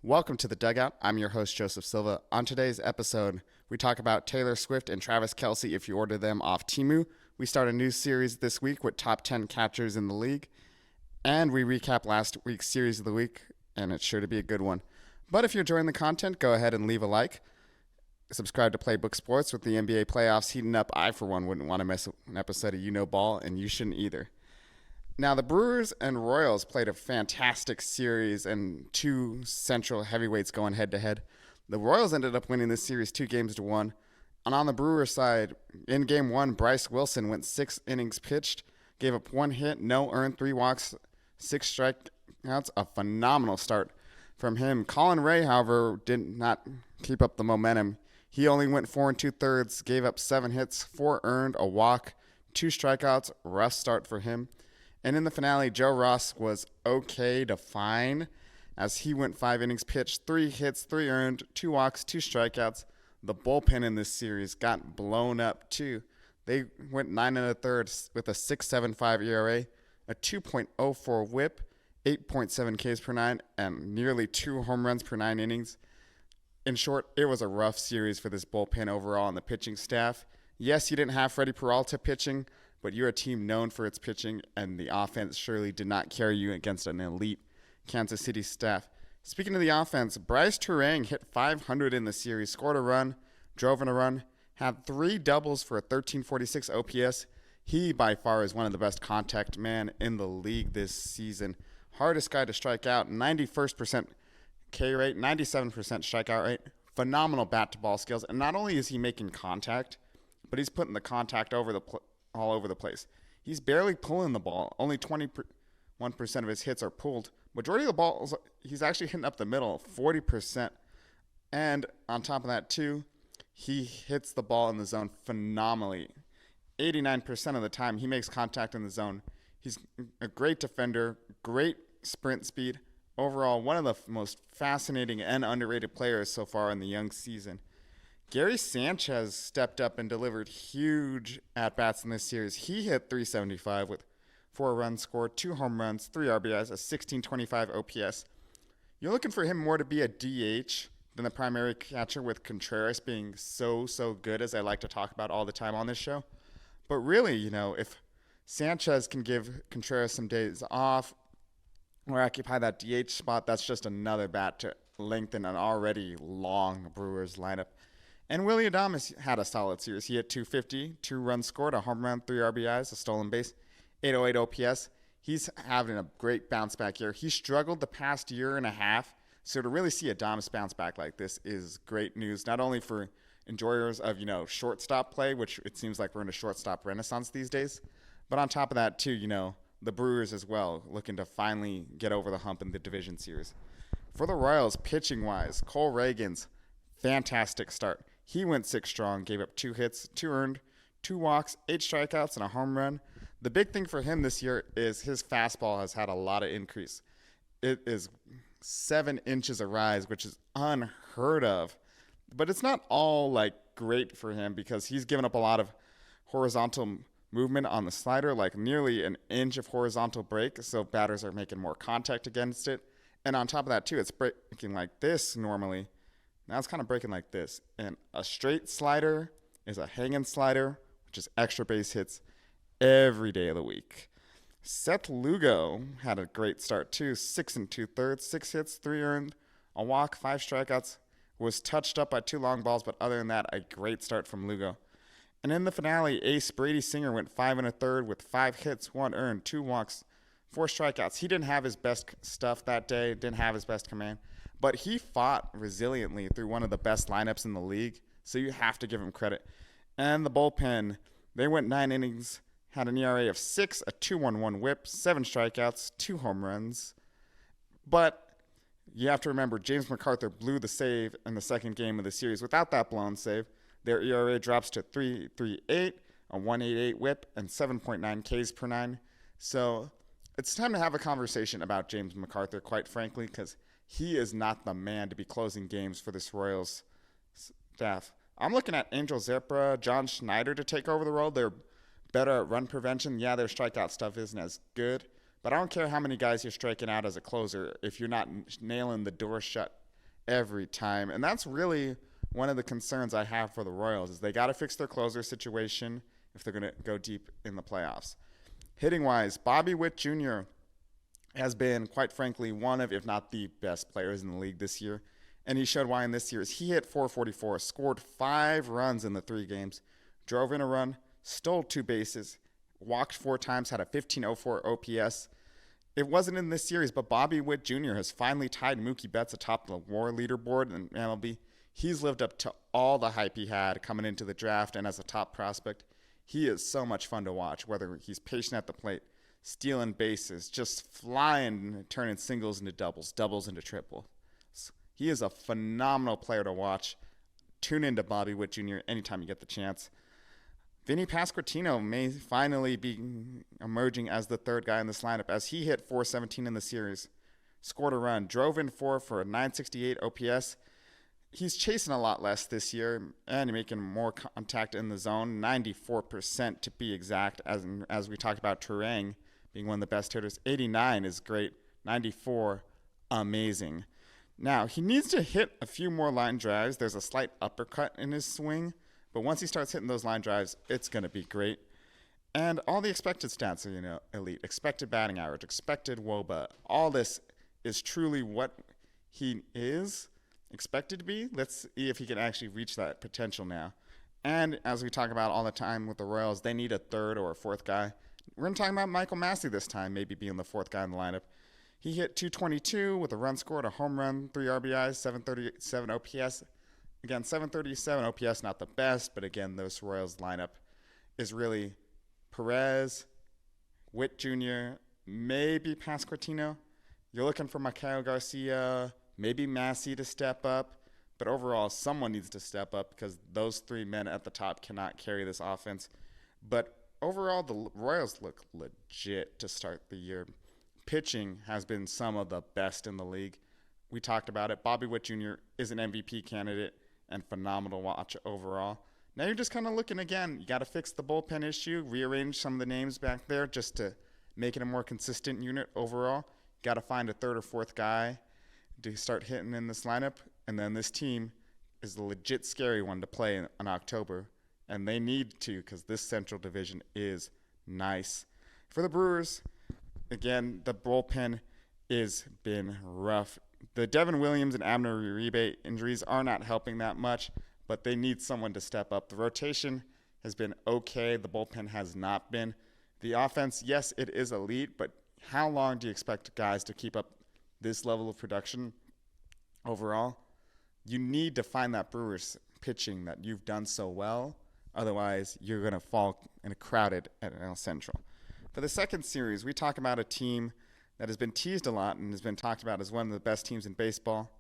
Welcome to the Dugout. I'm your host, Joseph Silva. On today's episode, we talk about Taylor Swift and Travis Kelce if you order them off Temu. We start a new series this week with top 10 catchers in the league. And we recap last week's series of the week, and it's sure to be a good one. But if you're enjoying the content, go ahead and leave a like. Subscribe to Playbook Sports with the NBA playoffs heating up. I, for one, wouldn't want to miss an episode of You Know Ball, and you shouldn't either. Now, the Brewers and Royals played a fantastic series and two central heavyweights going head-to-head. The Royals ended up winning this series 2-1. And on the Brewers side, in Game 1, Bryce Wilson went 6 innings pitched, gave up 1 hit, no earned, 3 walks, 6 strikeouts. A phenomenal start from him. Colin Ray, however, did not keep up the momentum. He only went 4 2/3, gave up 7 hits, 4 earned, a walk, 2 strikeouts. Rough start for him. And in the finale, Joe Ross was okay to fine as he went 5 innings pitched, 3 hits, 3 earned, 2 walks, 2 strikeouts. The bullpen in this series got blown up too. They went 9 1/3 with a 6.75 ERA, a 2.04 WHIP, 8.7 Ks per 9, and nearly 2 home runs per 9 innings. In short, it was a rough series for this bullpen overall and the pitching staff. Yes, you didn't have Freddie Peralta pitching, but you're a team known for its pitching, and the offense surely did not carry you against an elite Kansas City staff. Speaking of the offense, Bryce Turang hit 500 in the series, scored a run, drove in a run, had 3 doubles for a 1346 OPS. He, by far, is one of the best contact men in the league this season. Hardest guy to strike out, 91st% K rate, 97% strikeout rate, phenomenal bat-to-ball skills. And not only is he making contact, but he's putting the contact all over the place. He's barely pulling the ball. Only 21% of his hits are pulled. Majority of the balls, he's actually hitting up the middle, 40%. And on top of that, too, he hits the ball in the zone phenomenally. 89% of the time, he makes contact in the zone. He's a great defender, great sprint speed. Overall, one of the most fascinating and underrated players so far in the young season. Gary Sanchez stepped up and delivered huge at-bats in this series. He hit 375 with 4 runs scored, 2 home runs, 3 RBIs, a 1625 OPS. You're looking for him more to be a DH than the primary catcher, with Contreras being so good, as I like to talk about all the time on this show. But really, if Sanchez can give Contreras some days off or occupy that DH spot, that's just another bat to lengthen an already long Brewers lineup. And Willy Adames had a solid series. He hit 250, 2 runs scored, a home run, 3 RBIs, a stolen base, 808 OPS. He's having a great bounce back year. He struggled the past year and a half, so to really see Adames bounce back like this is great news, not only for enjoyers of, shortstop play, which it seems like we're in a shortstop renaissance these days, but on top of that, too, the Brewers as well, looking to finally get over the hump in the division series. For the Royals, pitching-wise, Cole Reagan's fantastic start. He went 6 strong, gave up 2 hits, 2 earned, 2 walks, 8 strikeouts, and a home run. The big thing for him this year is his fastball has had a lot of increase. It is 7 inches a rise, which is unheard of. But it's not all great for him because he's given up a lot of horizontal movement on the slider, like nearly an inch of horizontal break, so batters are making more contact against it. And on top of that, too, it's breaking like this normally. Now it's kind of breaking like this. And a straight slider is a hanging slider, which is extra base hits every day of the week. Seth Lugo had a great start, too. 6 2/3, 6 hits, 3 earned, a walk, 5 strikeouts. Was touched up by 2 long balls, but other than that, a great start from Lugo. And in the finale, ace Brady Singer went 5 1/3 with 5 hits, 1 earned, 2 walks, 4 strikeouts. He didn't have his best stuff that day, didn't have his best command, but he fought resiliently through one of the best lineups in the league, so you have to give him credit. And the bullpen, they went 9 innings, had an ERA of 6, a 2.11 WHIP, 7 strikeouts, 2 home runs. But you have to remember, James McArthur blew the save in the second game of the series. Without that blown save, their ERA drops to 3.38, a 1.88 WHIP, and 7.9 Ks per 9. So it's time to have a conversation about James McArthur, quite frankly, because he is not the man to be closing games for this Royals staff. I'm looking at Angel Zepra, John Schneider to take over the role. They're better at run prevention. Yeah, their strikeout stuff isn't as good, but I don't care how many guys you're striking out as a closer if you're not nailing the door shut every time. And that's really one of the concerns I have for the Royals is they got to fix their closer situation if they're going to go deep in the playoffs. Hitting-wise, Bobby Witt Jr. has been, quite frankly, one of, if not the best players in the league this year. And he showed why in this series. He hit .444, scored 5 runs in the 3 games, drove in a run, stole 2 bases, walked 4 times, had a 15.04 OPS. It wasn't in this series, but Bobby Witt Jr. has finally tied Mookie Betts atop the WAR leaderboard in MLB. He's lived up to all the hype he had coming into the draft and as a top prospect. He is so much fun to watch, whether he's patient at the plate, stealing bases, just flying, turning singles into doubles, doubles into triples. He is a phenomenal player to watch. Tune into Bobby Witt Jr. anytime you get the chance. Vinny Pasquantino may finally be emerging as the third guy in this lineup as he hit .417 in the series, scored a run, drove in 4 for a 968 OPS. He's chasing a lot less this year and making more contact in the zone, 94% to be exact, as we talked about Turang being one of the best hitters. 89 is great, 94, amazing. Now, he needs to hit a few more line drives. There's a slight uppercut in his swing, but once he starts hitting those line drives, it's going to be great. And all the expected stats are, elite. Expected batting average, expected WOBA. All this is truly what he is expected to be. Let's see if he can actually reach that potential now. And as we talk about all the time with the Royals, they need a third or a fourth guy. We're going to talk about Michael Massey this time, maybe being the fourth guy in the lineup. He hit .222 with a run scored, a home run, 3 RBIs, 737 OPS. Again, 737 OPS, not the best, but again, this Royals lineup is really Perez, Witt Jr., maybe Pasquantino. You're looking for Miguel Garcia, maybe Massey to step up. But overall, someone needs to step up because those 3 men at the top cannot carry this offense. But overall, the Royals look legit to start the year. Pitching has been some of the best in the league. We talked about it. Bobby Witt Jr. is an MVP candidate and phenomenal watch overall. Now you're just kind of looking again. You got to fix the bullpen issue, rearrange some of the names back there just to make it a more consistent unit overall. Got to find a third or fourth guy to start hitting in this lineup. And then this team is a legit scary one to play in October. And they need to because this Central Division is nice. For the Brewers, again, the bullpen has been rough. The Devin Williams and Abner Uribe injuries are not helping that much, but they need someone to step up. The rotation has been okay. The bullpen has not been. The offense, yes, it is elite, but how long do you expect guys to keep up this level of production overall? You need to find that Brewers pitching that you've done so well. Otherwise, you're going to fall in a crowded NL Central. For the second series, we talk about a team that has been teased a lot and has been talked about as one of the best teams in baseball.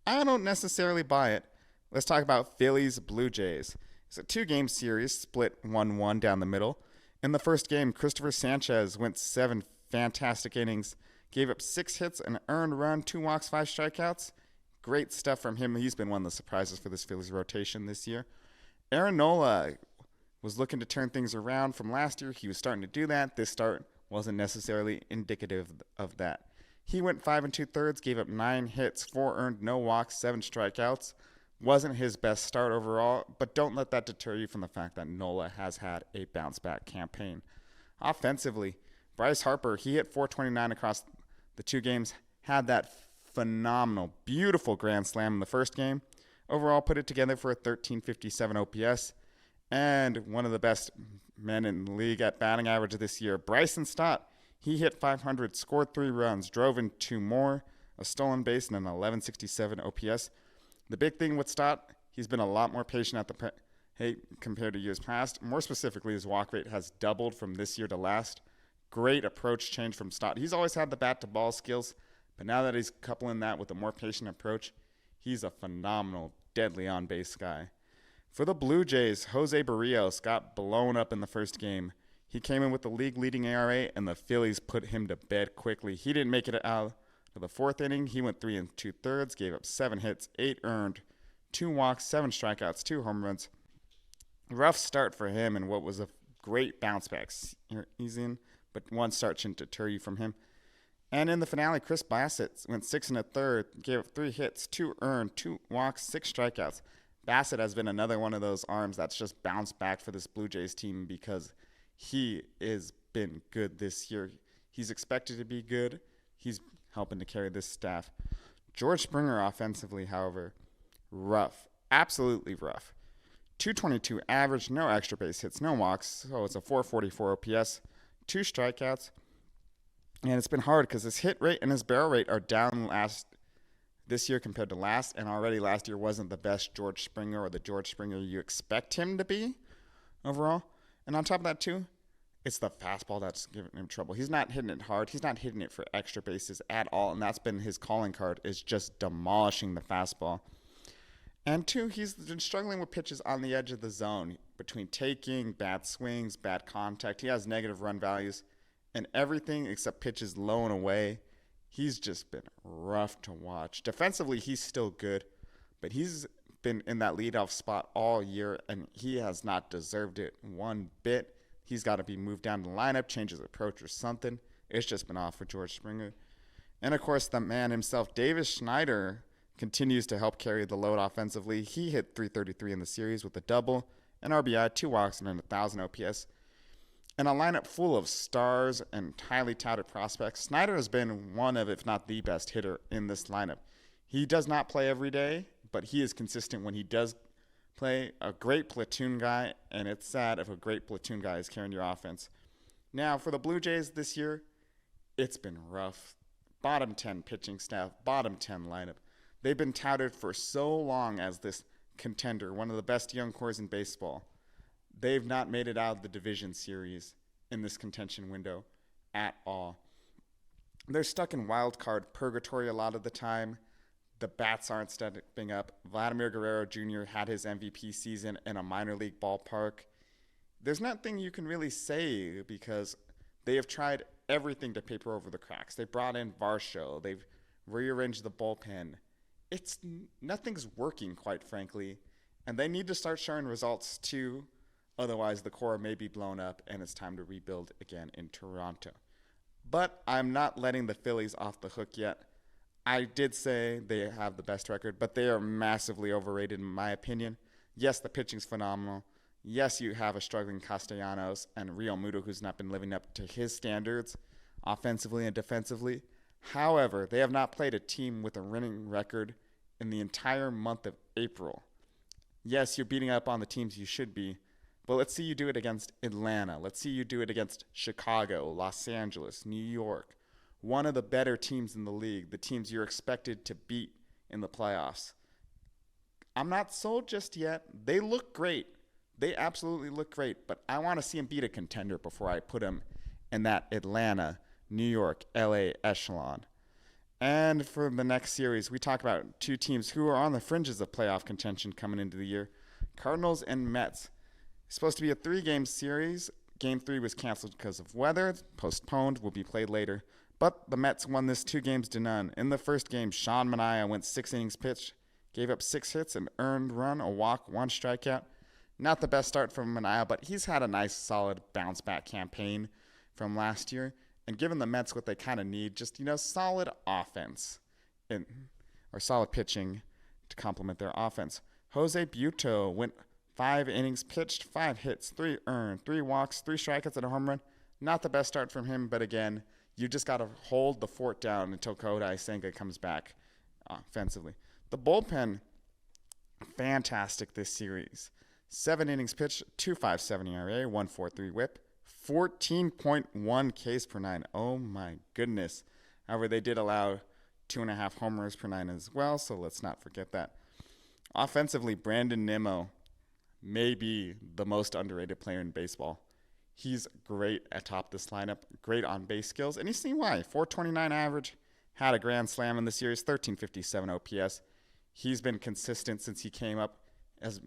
I don't necessarily buy it. Let's talk about Phillies Blue Jays. It's a 2-game series, split 1-1 down the middle. In the first game, Christopher Sanchez went 7 fantastic innings, gave up 6 hits, an earned run, 2 walks, 5 strikeouts. Great stuff from him. He's been one of the surprises for this Phillies rotation this year. Aaron Nola was looking to turn things around from last year. He was starting to do that. This start wasn't necessarily indicative of that. He went 5 2/3, gave up 9 hits, 4 earned, no walks, 7 strikeouts. Wasn't his best start overall, but don't let that deter you from the fact that Nola has had a bounce-back campaign. Offensively, Bryce Harper, he hit .429 across the 2 games, had that phenomenal, beautiful grand slam in the first game. Overall, put it together for a 1357 OPS. And one of the best men in the league at batting average this year, Bryson Stott. He hit .500, scored 3 runs, drove in 2 more, a stolen base, and an 1167 OPS. The big thing with Stott, he's been a lot more patient at the compared to years past. More specifically, his walk rate has doubled from this year to last. Great approach change from Stott. He's always had the bat-to-ball skills, but now that he's coupling that with a more patient approach, he's a phenomenal, deadly on-base guy. For the Blue Jays, Jose Barrios got blown up in the first game. He came in with the league-leading ERA, and the Phillies put him to bed quickly. He didn't make it out of the 4th inning. He went 3 2/3, gave up 7 hits, 8 earned, 2 walks, 7 strikeouts, 2 home runs. Rough start for him and what was a great bounce back season, but one start shouldn't deter you from him. And in the finale, Chris Bassett went 6 1/3, gave up 3 hits, 2 earned, 2 walks, 6 strikeouts. Bassett has been another one of those arms that's just bounced back for this Blue Jays team because he has been good this year. He's expected to be good. He's helping to carry this staff. George Springer offensively, however, rough. Absolutely rough. 222 average, no extra base hits, no walks, so it's a 444 OPS, 2 strikeouts. And it's been hard because his hit rate and his barrel rate are down this year compared to last, and already last year wasn't the best George Springer or the George Springer you expect him to be overall. And on top of that, too, it's the fastball that's giving him trouble. He's not hitting it hard. He's not hitting it for extra bases at all, and that's been his calling card, is just demolishing the fastball. And 2, he's been struggling with pitches on the edge of the zone between taking, bad swings, bad contact. He has negative run values, and everything except pitches low and away. He's just been rough to watch. Defensively, he's still good, but he's been in that leadoff spot all year, and he has not deserved it one bit. He's got to be moved down the lineup, change his approach or something. It's just been off for George Springer. And, of course, the man himself, Davis Schneider, continues to help carry the load offensively. He hit 333 in the series with a double, an RBI, 2 walks, and an 1,000 OPS. In a lineup full of stars and highly touted prospects, Snyder has been one of, if not the best hitter in this lineup. He does not play every day, but he is consistent when he does play. A great platoon guy, and it's sad if a great platoon guy is carrying your offense. Now, for the Blue Jays this year, it's been rough. Bottom 10 pitching staff, bottom 10 lineup. They've been touted for so long as this contender, one of the best young cores in baseball. They've not made it out of the division series in this contention window at all. They're stuck in wild card purgatory a lot of the time. The bats aren't stepping up. Vladimir Guerrero Jr. had his MVP season in a minor league ballpark. There's nothing you can really say because they have tried everything to paper over the cracks. They brought in Varsho. They've rearranged the bullpen. Nothing's working, quite frankly, and they need to start showing results too. Otherwise, the core may be blown up, and it's time to rebuild again in Toronto. But I'm not letting the Phillies off the hook yet. I did say they have the best record, but they are massively overrated in my opinion. Yes, the pitching's phenomenal. Yes, you have a struggling Castellanos and Real Muto who's not been living up to his standards offensively and defensively. However, they have not played a team with a winning record in the entire month of April. Yes, you're beating up on the teams you should be, but let's see you do it against Atlanta. Let's see you do it against Chicago, Los Angeles, New York. One of the better teams in the league, the teams you're expected to beat in the playoffs. I'm not sold just yet. They look great. They absolutely look great, but I want to see them beat a contender before I put them in that Atlanta, New York, LA echelon. And for the next series, we talk about 2 teams who are on the fringes of playoff contention coming into the year. Cardinals and Mets. It's supposed to be a 3-game series. Game 3 was canceled because of weather. Postponed. Will be played later. But the Mets won this 2-0. In the first game, Sean Manaea went 6 innings pitched, gave up 6 hits, an earned run, a walk, 1 strikeout. Not the best start from Manaea, but he's had a nice, solid bounce-back campaign from last year. And given the Mets what they kind of need, just, solid offense or solid pitching to complement their offense. Jose Buto went 5 innings pitched, 5 hits, 3 earned, 3 walks, 3 strikeouts, and a home run. Not the best start from him, but again, you just got to hold the fort down until Kodai Senga comes back offensively. The bullpen, fantastic this series. 7 innings pitched, 2.57 ERA, 1.43 WHIP, 14.1 Ks per 9. Oh my goodness. However, they did allow 2.5 homers per 9 as well, so let's not forget that. Offensively, Brandon Nimmo may be the most underrated player in baseball. He's great atop this lineup, great on base skills, and you see why. 429 average, had a grand slam in the series, 1357 OPS. He's been consistent since he came up, has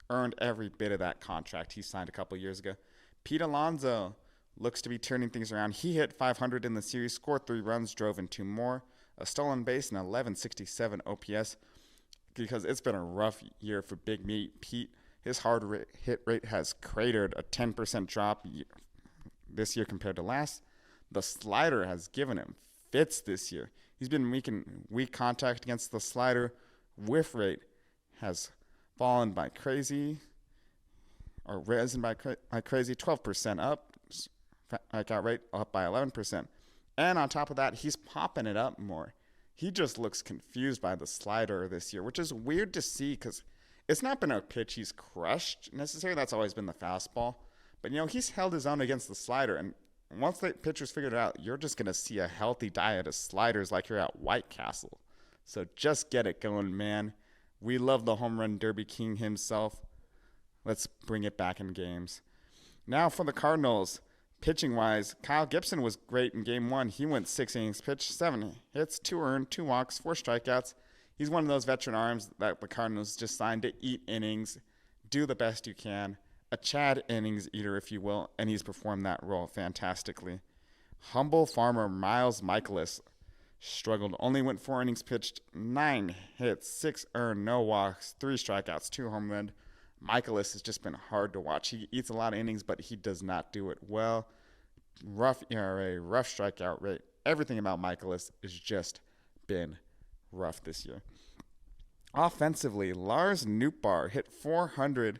earned every bit of that contract he signed a couple years ago. Pete Alonso looks to be turning things around. He hit 500 in the series, scored 3 runs, drove in 2 more, a stolen base, and 1167 OPS because it's been a rough year for Big Meat Pete. His hard hit rate has cratered, a 10% drop this year compared to last. The slider has given him fits this year. He's been making weak contact against the slider. Whiff rate has fallen by crazy, or risen by crazy, 12% up. Strikeout rate up by 11%. And on top of that, he's popping it up more. He just looks confused by the slider this year, which is weird to see because it's not been a pitch he's crushed necessarily. That's always been the fastball. But, he's held his own against the slider. And once the pitcher's figured it out, you're just going to see a healthy diet of sliders like you're at White Castle. So just get it going, man. We love the home run derby king himself. Let's bring it back in games. Now for the Cardinals. Pitching-wise, Kyle Gibson was great in Game 1. He went 6 innings pitched, 7 hits, 2 earned, 2 walks, 4 strikeouts. He's one of those veteran arms that the Cardinals just signed to eat innings, do the best you can, a Chad innings eater, if you will, and he's performed that role fantastically. Humble farmer Miles Michaelis struggled, only went 4 innings pitched, 9 hits, 6 earned, no walks, 3 strikeouts, 2 home runs. Michaelis has just been hard to watch. He eats a lot of innings, but he does not do it well. Rough ERA, rough strikeout rate. Everything about Michaelis has just been rough this year. Offensively, Lars Nootbaar hit .400,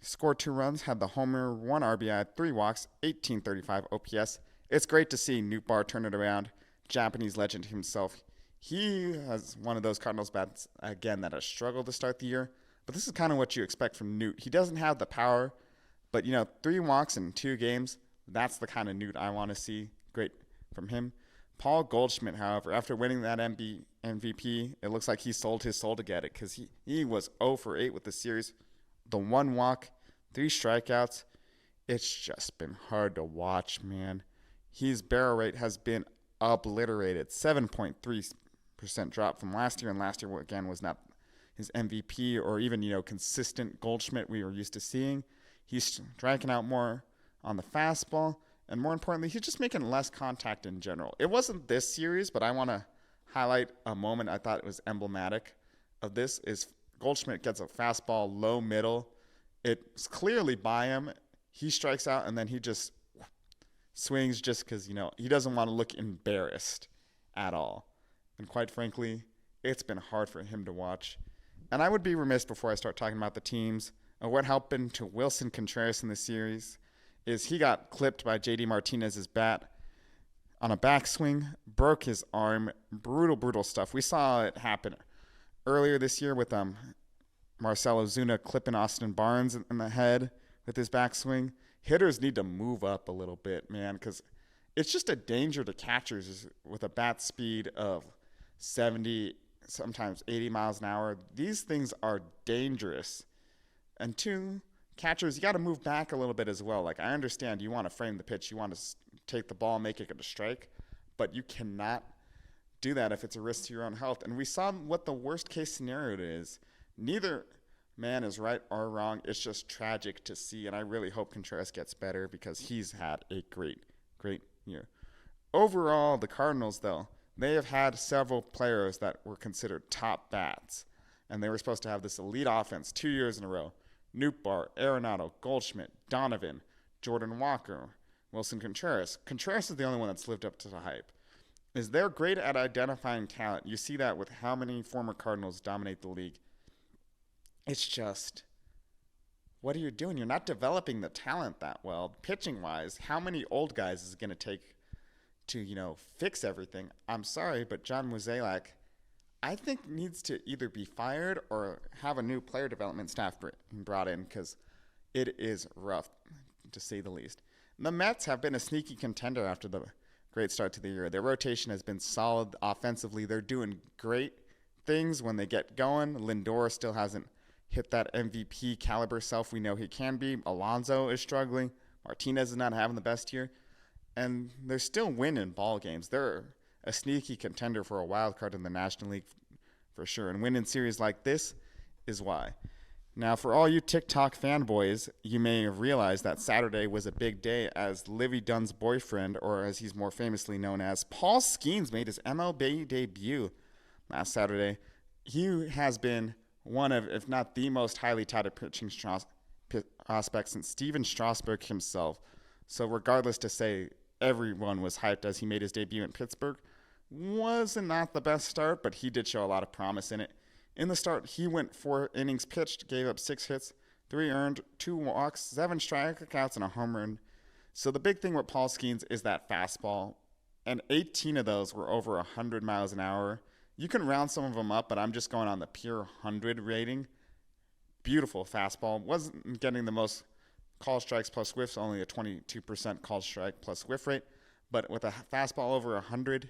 scored 2 runs, had the homer, 1 RBI, 3 walks, 1835 OPS. It's great to see Nootbaar turn it around. Japanese legend himself. He has one of those Cardinals bats, again, that has struggled to start the year. But this is kind of what you expect from Newt. He doesn't have the power, but 3 walks in 2 games, that's the kind of Newt I want to see. Great from him. Paul Goldschmidt, however, after winning that MVP, it looks like he sold his soul to get it because he was 0 for 8 with the series. The 1 walk, 3 strikeouts. It's just been hard to watch, man. His barrel rate has been obliterated. 7.3% drop from last year, and last year, again, was not his MVP or even, consistent Goldschmidt we were used to seeing. He's striking out more on the fastball, and more importantly, he's just making less contact in general. It wasn't this series, but I want to highlight a moment I thought was emblematic of this is Goldschmidt gets a fastball low middle. It's clearly by him. He strikes out, and then he just swings just because, he doesn't want to look embarrassed at all. And quite frankly, it's been hard for him to watch. And I would be remiss before I start talking about the teams. What happened to Wilson Contreras in the series is he got clipped by J.D. Martinez's bat on a backswing, broke his arm. Brutal stuff. We saw it happen earlier this year with Marcell Ozuna clipping Austin Barnes in the head with his backswing. Hitters need to move up a little bit, man, because it's just a danger to catchers with a bat speed of 70, sometimes 80 miles an hour. These things are dangerous. And 2, catchers, you got to move back a little bit as well. Like, I understand you want to frame the pitch. You want to take the ball, make it a strike. But you cannot do that if it's a risk to your own health. And we saw what the worst case scenario is. Neither man is right or wrong. It's just tragic to see. And I really hope Contreras gets better because he's had a great year. Overall, the Cardinals, though, they have had several players that were considered top bats. And they were supposed to have this elite offense 2 years in a row. Nootbaar, Arenado, Goldschmidt, Donovan, Jordan Walker, Wilson Contreras. Contreras is the only one that's lived up to the hype. They're great at identifying talent. You see that with how many former Cardinals dominate the league. It's just, what are you doing? You're not developing the talent that well. Pitching-wise, how many old guys is it going to take to, fix everything? I'm sorry, but John Mozeliak, I think, needs to either be fired or have a new player development staff brought in because it is rough, to say the least. The Mets have been a sneaky contender after the great start to the year. Their rotation has been solid offensively. They're doing great things when they get going. Lindor still hasn't hit that MVP caliber self we know he can be. Alonso is struggling. Martinez is not having the best year. And they're still winning ball games. They're a sneaky contender for a wild card in the National League for sure. And winning series like this is why. Now, for all you TikTok fanboys, you may have realized that Saturday was a big day as Livy Dunn's boyfriend, or as he's more famously known as, Paul Skenes, made his MLB debut last Saturday. He has been one of, if not the most highly touted pitching prospects since Steven Strasburg himself. So regardless to say, everyone was hyped as he made his debut in Pittsburgh. Wasn't not the best start, but he did show a lot of promise in it. In the start, he went 4 innings pitched, gave up 6 hits, 3 earned, 2 walks, 7 strikeouts, and a home run. So the big thing with Paul Skenes is that fastball, and 18 of those were over 100 miles an hour. You can round some of them up, but I'm just going on the pure 100 rating. Beautiful fastball. Wasn't getting the most call strikes plus whiffs, only a 22% call strike plus whiff rate. But with a fastball over 100,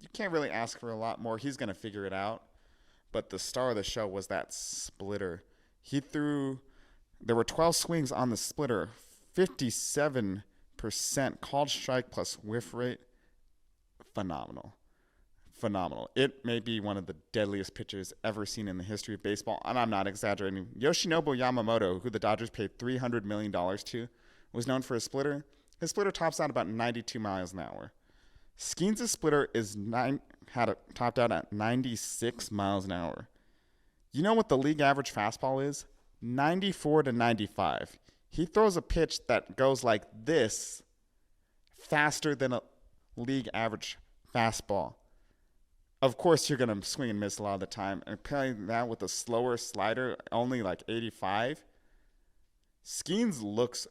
you can't really ask for a lot more. He's going to figure it out. But the star of the show was that splitter. There were 12 swings on the splitter, 57% called strike plus whiff rate. Phenomenal. It may be one of the deadliest pitchers ever seen in the history of baseball, and I'm not exaggerating. Yoshinobu Yamamoto, who the Dodgers paid $300 million to, was known for his splitter. His splitter tops out about 92 miles an hour. Skenes' splitter topped out at 96 miles an hour. You know what the league average fastball is? 94 to 95. He throws a pitch that goes like this faster than a league average fastball. Of course, you're going to swing and miss a lot of the time. And pairing that with a slower slider, only like 85, Skenes looks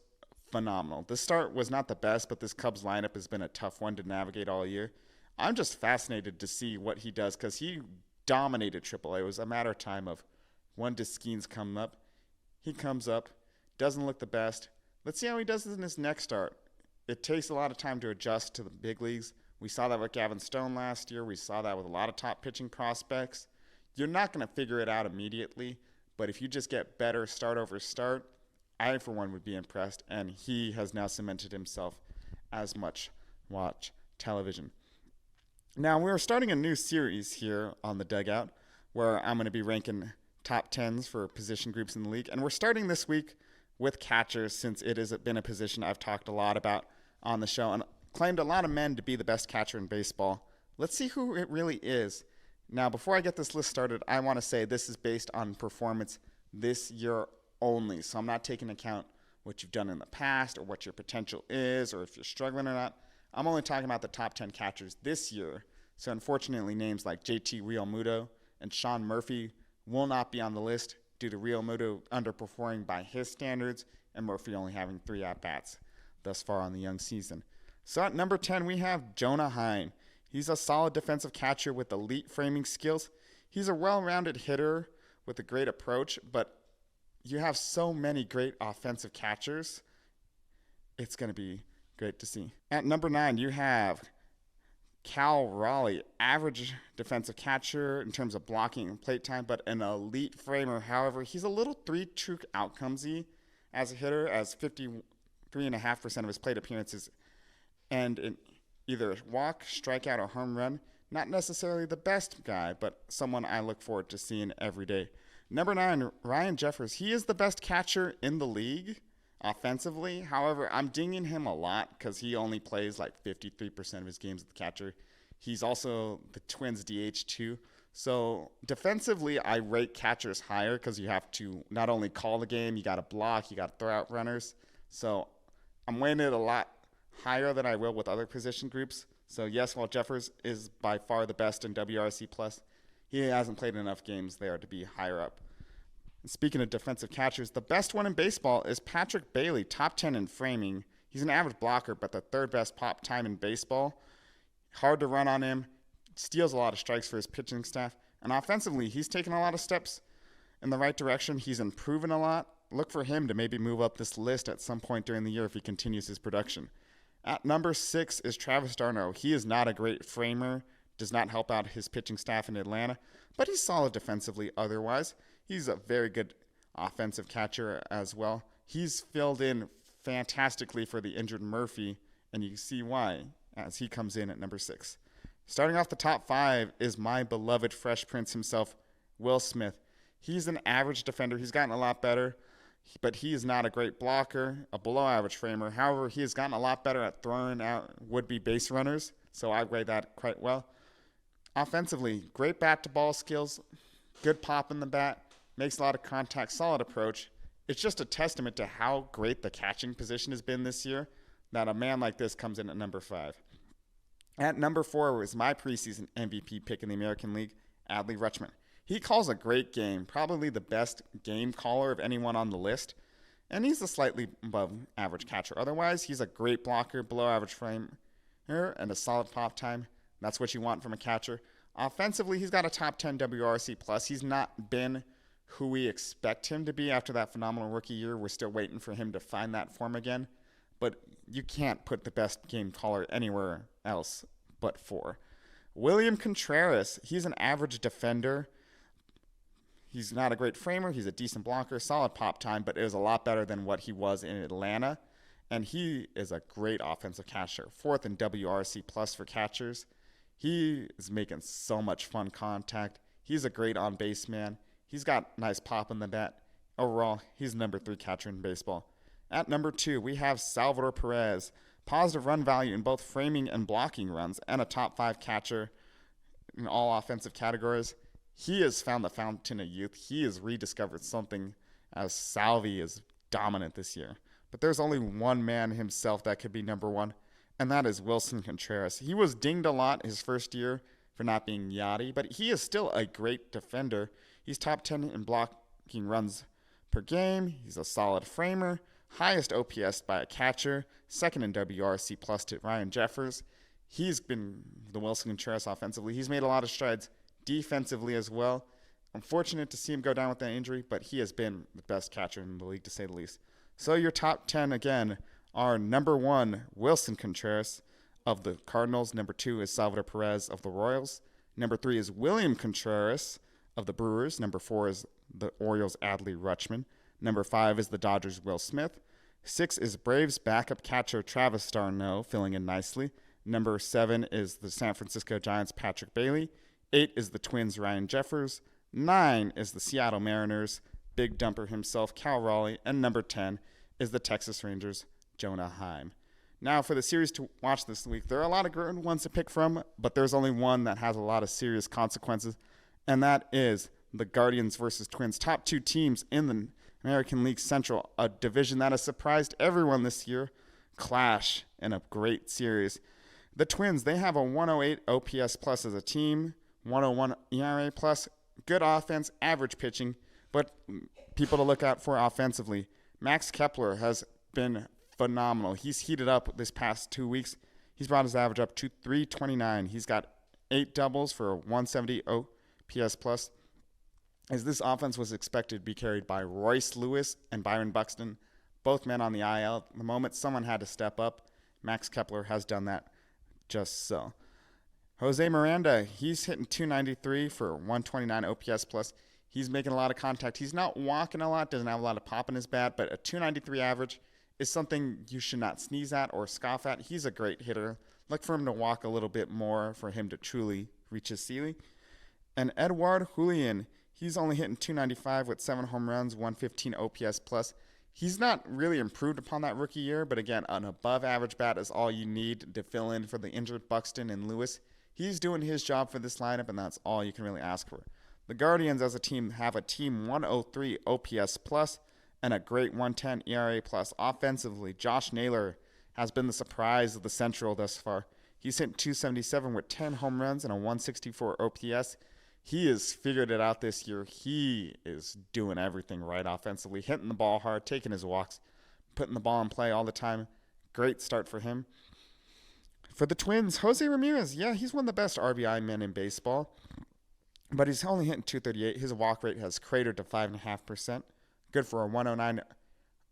phenomenal. This start was not the best, but this Cubs lineup has been a tough one to navigate all year. I'm just fascinated to see what he does because he dominated AAA. It was a matter of time of when does Skenes come up. He comes up, doesn't look the best. Let's see how he does in his next start. It takes a lot of time to adjust to the big leagues. We saw that with Gavin Stone last year. We saw that with a lot of top pitching prospects. You're not going to figure it out immediately, but if you just get better start over start, I, for one, would be impressed, and he has now cemented himself as much watch television. Now, we're starting a new series here on the Dugout where I'm going to be ranking top 10s for position groups in the league, and we're starting this week with catchers since it has been a position I've talked a lot about on the show and claimed a lot of men to be the best catcher in baseball. Let's see who it really is. Now, before I get this list started, I want to say this is based on performance this year only. So I'm not taking into account what you've done in the past or what your potential is or if you're struggling or not. I'm only talking about the top 10 catchers this year. So unfortunately, names like JT Realmuto and Sean Murphy will not be on the list due to Realmuto underperforming by his standards and Murphy only having 3 at-bats thus far on the young season. So at number 10, we have Jonah Heim. He's a solid defensive catcher with elite framing skills. He's a well-rounded hitter with a great approach, but you have so many great offensive catchers. It's going to be great to see. At number 9, you have Cal Raleigh, average defensive catcher in terms of blocking and plate time, but an elite framer. However, he's a little 3-true outcomesy as a hitter, as 53.5% of his plate appearances and in either walk, strikeout, or home run. Not necessarily the best guy, but someone I look forward to seeing every day. Number 9, Ryan Jeffers. He is the best catcher in the league offensively. However, I'm dinging him a lot because he only plays like 53% of his games as the catcher. He's also the Twins DH too. So defensively, I rate catchers higher because you have to not only call the game, you got to block, you got to throw out runners. So I'm weighing it a lot higher than I will with other position groups. So yes, while Jeffers is by far the best in WRC+, he hasn't played enough games there to be higher up. And speaking of defensive catchers, the best one in baseball is Patrick Bailey, top 10 in framing. He's an average blocker, but the 3rd best pop time in baseball. Hard to run on him, steals a lot of strikes for his pitching staff. And offensively, he's taken a lot of steps in the right direction. He's improving a lot. Look for him to maybe move up this list at some point during the year if he continues his production. At number 6 is Travis d'Arnaud. He is not a great framer, does not help out his pitching staff in Atlanta, but he's solid defensively otherwise. He's a very good offensive catcher as well. He's filled in fantastically for the injured Murphy, and you can see why as he comes in at number 6. Starting off the top 5 is my beloved Fresh Prince himself, Will Smith. He's an average defender. He's gotten a lot better, but he is not a great blocker, a below-average framer. However, he has gotten a lot better at throwing out would-be base runners, so I rate that quite well. Offensively, great bat-to-ball skills, good pop in the bat, makes a lot of contact, solid approach. It's just a testament to how great the catching position has been this year. that a man like this comes in at number 5. At number 4 was my preseason MVP pick in the American League, Adley Rutschman. He calls a great game, probably the best game caller of anyone on the list, and he's a slightly above average catcher. Otherwise, he's a great blocker, below average frame, and a solid pop time. That's what you want from a catcher. Offensively, he's got a top 10 WRC plus. He's not been who we expect him to be after that phenomenal rookie year. We're still waiting for him to find that form again. But you can't put the best game caller anywhere else but 4. William Contreras, he's an average defender. He's not a great framer. He's a decent blocker, solid pop time, but it was a lot better than what he was in Atlanta. And he is a great offensive catcher, 4th in WRC plus for catchers. He is making so much fun contact. He's a great on-base man. He's got nice pop in the bat. Overall, he's number 3 catcher in baseball. At number 2, we have Salvador Perez. Positive run value in both framing and blocking runs, and a top 5 catcher in all offensive categories. He has found the fountain of youth. He has rediscovered something, as Salvi is dominant this year. But there's only one man himself that could be number 1, and that is Wilson Contreras. He was dinged a lot his first year for not being yachty, but he is still a great defender. He's top 10 in blocking runs per game. He's a solid framer, highest OPS by a catcher, 2nd in WRC plus to Ryan Jeffers. He's been the Wilson Contreras offensively. He's made a lot of strides defensively as well. Unfortunate to see him go down with that injury, but he has been the best catcher in the league, to say the least. So your top 10 again are number 1, Wilson Contreras of the Cardinals. Number 2 is Salvador Perez of the Royals. Number 3 is William Contreras of the Brewers. Number 4 is the Orioles' Adley Rutschman. Number 5 is the Dodgers' Will Smith. 6 is Braves backup catcher Travis d'Arnaud, filling in nicely. Number 7 is the San Francisco Giants' Patrick Bailey. 8 is the Twins' Ryan Jeffers. 9 is the Seattle Mariners' big dumper himself, Cal Raleigh. And number 10 is the Texas Rangers' Jonah Heim. Now, for the series to watch this week, there are a lot of good ones to pick from, but there's only one that has a lot of serious consequences, and that is the Guardians versus Twins, top 2 teams in the American League Central, a division that has surprised everyone this year, clash in a great series. The Twins, they have a 108 OPS plus as a team, 101 ERA plus, good offense, average pitching, but people to look out for offensively. Max Kepler has been phenomenal. He's heated up this past 2 weeks. He's brought his average up to 329. He's got 8 doubles for a 170 OPS plus. As this offense was expected to be carried by Royce Lewis and Byron Buxton, both men on the IL. At the moment, someone had to step up. Max Kepler has done that just so. Jose Miranda, he's hitting 293 for 129 OPS plus. He's making a lot of contact. He's not walking a lot, doesn't have a lot of pop in his bat, but a 293 average is something you should not sneeze at or scoff at. He's a great hitter. Look for him to walk a little bit more for him to truly reach his ceiling. And Edouard Julien, he's only hitting 295 with 7 home runs, 115 OPS plus. He's not really improved upon that rookie year, but again, an above average bat is all you need to fill in for the injured Buxton and Lewis. He's doing his job for this lineup, and that's all you can really ask for. The Guardians as a team have a team 103 OPS plus and a great 110 ERA plus. Offensively, Josh Naylor has been the surprise of the Central thus far. He's hit 277 with 10 home runs and a 164 OPS. He has figured it out this year. He is doing everything right offensively, hitting the ball hard, taking his walks, putting the ball in play all the time. Great start for him. For the Twins, Jose Ramirez, yeah, he's one of the best RBI men in baseball, but he's only hitting 238. His walk rate has cratered to 5.5%. Good for a 109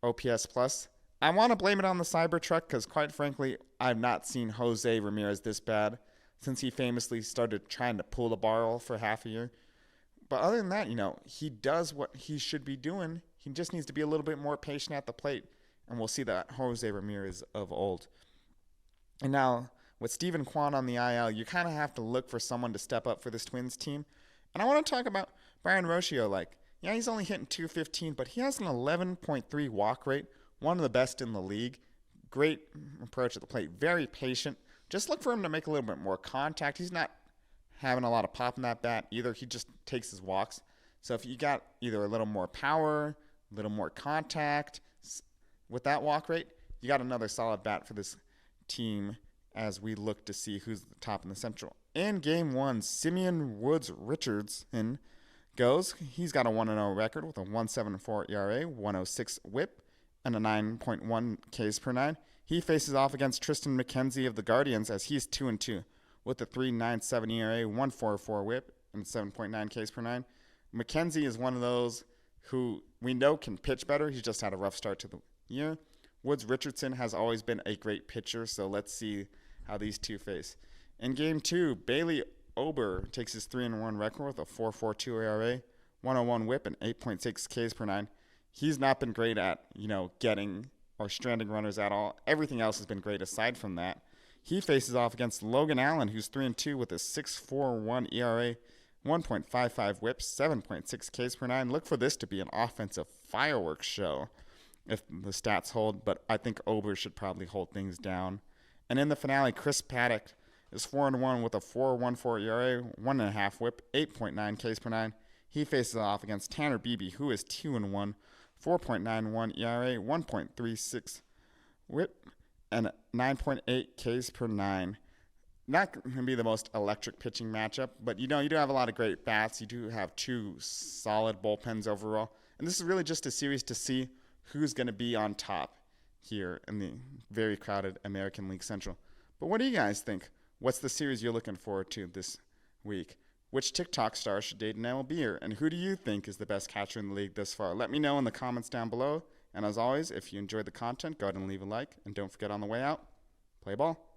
OPS plus. I want to blame it on the Cybertruck because, quite frankly, I've not seen Jose Ramirez this bad since he famously started trying to pull the barrel for half a year. But other than that, he does what he should be doing. He just needs to be a little bit more patient at the plate, and we'll see that Jose Ramirez of old. And now, with Steven Kwan on the IL, you kind of have to look for someone to step up for this Twins team. And I want to talk about Brian Rocio. Yeah, he's only hitting 215, but he has an 11.3 walk rate, one of the best in the league. Great approach at the plate, very patient. Just look for him to make a little bit more contact. He's not having a lot of pop in that bat either. He just takes his walks. So if you got either a little more power, a little more contact with that walk rate, you got another solid bat for this team as we look to see who's the top in the Central. In Game 1, Simeon Woods Richardson goes. He's got a 1-0 record with a 1.74 ERA, 106 whip, and a 9.1 Ks per 9. He faces off against Tristan McKenzie of the Guardians as he's 2-2 with a 3.97 ERA, 1.44 whip, and 7.9 Ks per 9. McKenzie is one of those who we know can pitch better. He's just had a rough start to the year. Woods Richardson has always been a great pitcher, so let's see how these two face. In Game 2, Bailey Ober takes his 3-1 record with a 4.42 ERA, 101 whip, and 8.6 Ks per 9. He's not been great at, getting or stranding runners at all. Everything else has been great aside from that. He faces off against Logan Allen, who's 3-2 with a 6.41 ERA, 1.55 whip, 7.6 Ks per 9. Look for this to be an offensive fireworks show if the stats hold, but I think Ober should probably hold things down. And in the finale, Chris Paddock is 4-1 with a 4.14 ERA, 1.5 whip, 8.9 Ks per 9. He faces off against Tanner Beebe, who is 2-1, 4.91 ERA, 1.36 whip, and 9.8 Ks per 9. Not going to be the most electric pitching matchup, but you do have a lot of great bats. You do have two solid bullpens overall. And this is really just a series to see who's going to be on top here in the very crowded American League Central. But what do you guys think? What's the series you're looking forward to this week? Which TikTok star should date an MLB here? And who do you think is the best catcher in the league thus far? Let me know in the comments down below. And as always, if you enjoyed the content, go ahead and leave a like. And don't forget on the way out, play ball.